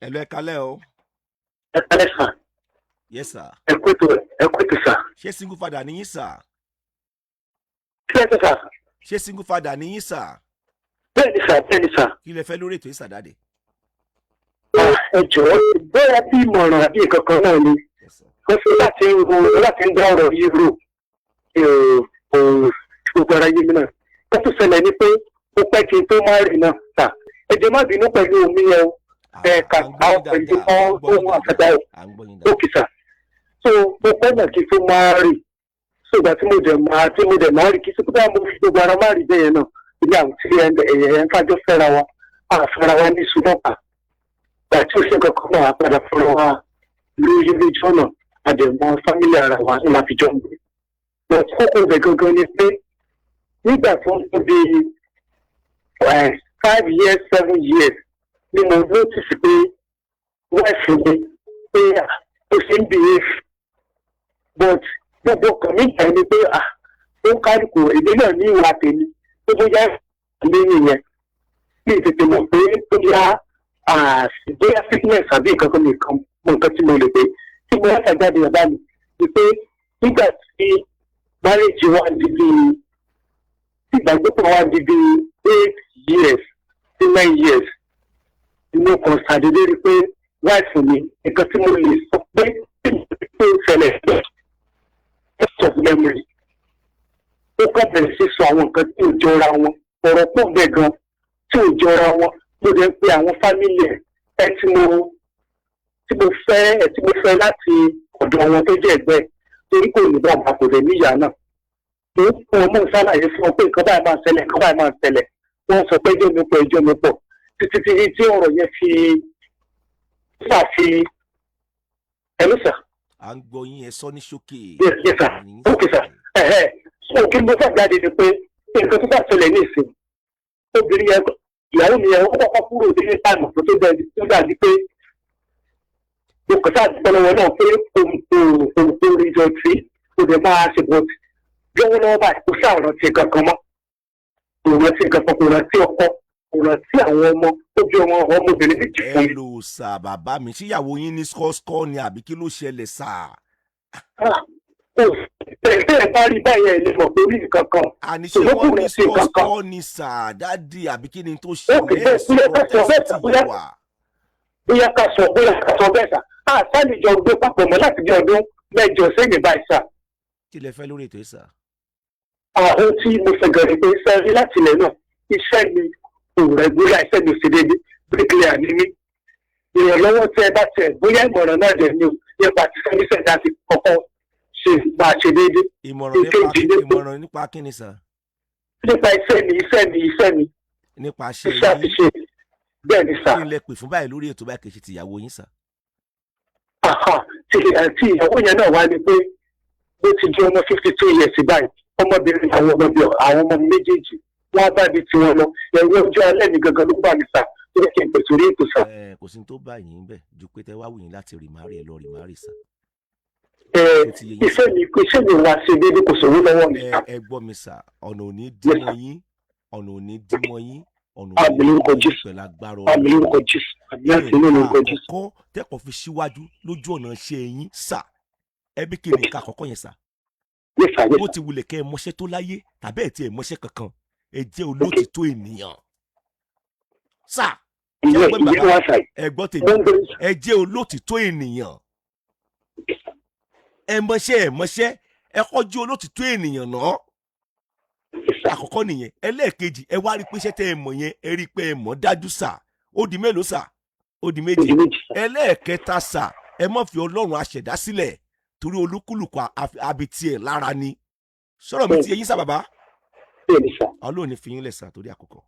Hello, ẹ kálẹ́ o. Ẹ kálẹ́ sà. Yes, sir. Ẹ kú ètò sà. Ṣé single father ni yín sà? Kí lẹ sọ sà? Ṣé single father ni yín sà? Bẹ́ẹ̀ni sà. Kí lẹ fẹ́ lórí ètò ìsàdáde? Ẹ jọ̀ọ́ bóyá bí ìmọ̀ràn àbí ìkankan náà ni. Yes, sir. Wọ́n fi láti ń dá ọ̀rọ̀ yìí rò gbogbo ara yé mi náà. Wọ́n tún ṣẹlẹ̀ ní pé ó pẹ́ kí n tó má rìn náà sà. Ẹ jẹ́ má bínú pẹ̀lú omi yẹn o. Ẹ̀ka àwọn pẹ̀lú ohun àfẹ́dá ẹ̀. Ókè sà. So mo pẹ́ náà kí n tó má rìn. So ìgbà tí mo dẹ̀ máa rí kí sí pé mo fi gbogbo ara má rí bẹ́ẹ̀ náà. Ilé àwọn tí ẹ̀yẹ̀ ń kájọ́ fẹ́ra wa. Àfẹ́ra wa ní Sùdọ́pà. Àti òṣèlú kankan náà á padà fúnra wa lórí lójú ọ̀nà àdẹ̀mọ́ fámílì ara wa ní àfijọ́ ń gbé. But kókó ibẹ̀ gangan ni pé nígbà tó ń tó bí 5 years 7 years ni mo notice pé wẹ́ẹ̀fù mi pé ó ṣe ń behave. But gbogbo ọkàn mi gbà ni pé ó ń kálukú èdè náà ní ìwà tèmi tó bóyá lẹ́yìn yẹn ní ìtètè mọ̀ pé bóyá bóyá fitness àbí nǹkan nìkan mọ nǹkan tí mo lè pé tí mo yàtọ̀ jáde ọ̀dà mi ni pé nígbà tí marriage wa di bí ìgbàgbọ́pọ̀ wa di bí 8 years sí 9 years inú kan ṣàdédé rí pé wife mi nǹkan tí mo lè sọ pé ó ń ṣẹlẹ̀ best of memory ó kọ́ bẹ̀rẹ̀ sí sọ àwọn nǹkan tí ò jọra wọn ọ̀rọ̀ pọ̀ bẹ́ẹ̀ gan tí ò jọra wọn ló dé pé àwọn fámìlì ẹ tí mo fẹ́ láti ọ̀dọ̀ wọn tó jẹ́ ẹgbẹ́ torí kò ní bàbá kò dẹ̀ níyà náà mo ń fún ọmọ ìsàlàyé fún ọ pé nǹkan báyìí máa ṣẹlẹ̀ wọ́n sọ pé ẹjọ́ mi pọ̀ títí tí ọ̀rọ̀ yẹn fi ṣàfi ẹnu sà. À ń gbọ́ yín ẹ sọ ní ṣókè. Yes sà. Okay sà. So kí mo fẹ́ jáde ni pé nǹkan tó bá ṣẹlẹ̀ ní ìsìn obìnrin yẹn ìyàwó mi yẹn wọ́n kọ́kọ́ kúrò ní táìmù tó dàbí pé mo kàn sáà dúpẹ́ lọ́wọ́ náà pé kò rí jọ tí kò dẹ̀ máa ṣe bọ́ lọ́wọ́lọ́wọ́ báyìí kò sáà rántí kankan mọ́ kò rántí kankan kò rántí ọkọ kò rántí àwọn ọmọ tó bí ọmọbìnrin méjì fún mi. ẹ lò sà bàbá mi síyàwó yín ní skọ́skọ́ ni àbí kí ló ṣẹlẹ̀ sà. Bẹ́ẹ̀ bá rí báyẹn lè mọ̀ pé orí nǹkan kan. àníṣe wọn ní skọ́skọ́ ni sà dádì àbí kí ni tó ṣẹlẹ̀ ẹ̀ sọ́ọ́ bóyá ká sọ bẹ́ẹ̀ sà sáàlì jọ gbé papọ̀ mọ́ láti bí ọdún mẹ́jọ sẹ́yìn báyìí sà. kí lẹ fẹ́ lórí ètò yìí sà. àwọn tí mo fẹ́ gẹ̀rẹ́ pé sẹ́rí láti ilẹ̀ náà iṣẹ́ mi kò rẹ́gbúlà iṣẹ́ mi ò sí déédéé bricklayer ni mí. ìrànlọ́wọ́ tí ẹ bá tẹ̀ bóyá ìmọ̀ràn náà dẹ̀ ni o nípa tí sẹ́mísẹ̀ dá ti kọ́kọ́ ṣe máa ṣe déédéé. ìmọ̀ràn nípa kí ni sà. nípa iṣẹ́ mi. nípa ṣe iṣẹ́ àtiṣe bẹ́ẹ̀ ni sà. kí n lè pè fún báyìí lórí ètò báyìí kì í ṣe tìyàwó yín sà. tí ìyàwó yẹn náà wá ní pé ó ti di ọmọ 52 years báyìí ọmọbìnrin àwọn ọmọ méjèèjì wọn bá ibi tí wọn lọ ẹ̀rọ ọjọ́ alẹ́ mi gangan ló bá mi sà tó yẹ kí n pèsè orí ètò sà. kò sí tó bá yín bẹ̀ ju pé tẹ wá wù yín láti rìmárì ẹ lọ rìmárì sà. iṣẹ́ mi wá sí déédéé kò sówó lọ́wọ́ mi sà. ẹ gbọ́ mi sà ọ̀nà ò ní dímọ̀ yín ọ̀nà àmìlórúkọ Jésù àmìlórúkọ Jésù àmìlórúkọ Jésù. àkọ́kọ́ tẹ́kọ̀ fi síwájú lójú ọ̀nà ṣe yín sà ẹbí kí ni ká àkọ́kọ́ yẹn sà. bó ti wulẹ̀ kẹ́ ẹ mọṣẹ́ tó láyé tàbí ẹ̀ tí ẹ mọṣẹ́ kankan ẹ jẹ́ olóòtítọ́ ènìyàn sà. ẹ gbọ́ tèmi ẹ jẹ́ olóòtítọ́ ènìyàn ẹ mọṣẹ́ ẹ kọ́ jẹ́ olóòtítọ́ ènìyàn náà. àkọ́kọ́ nìyẹn ẹlẹ́ẹ̀kejì ẹ wá rí pé iṣẹ́ tẹ́ ẹ mọ̀ yẹn ẹ rí pé ẹ mọ̀ dájú sà ó di mélòó sà ó di méjì ẹlẹ́ẹ̀kẹta sà ẹ má fi ọlọ́run aṣẹ̀dá sílẹ̀ torí olúkúlùkù abití ẹ̀ lára ni sọ̀rọ̀ mi ti yẹ yín sà bàbá ọlọ́run ní fi yín lẹ̀ sà torí àkókò.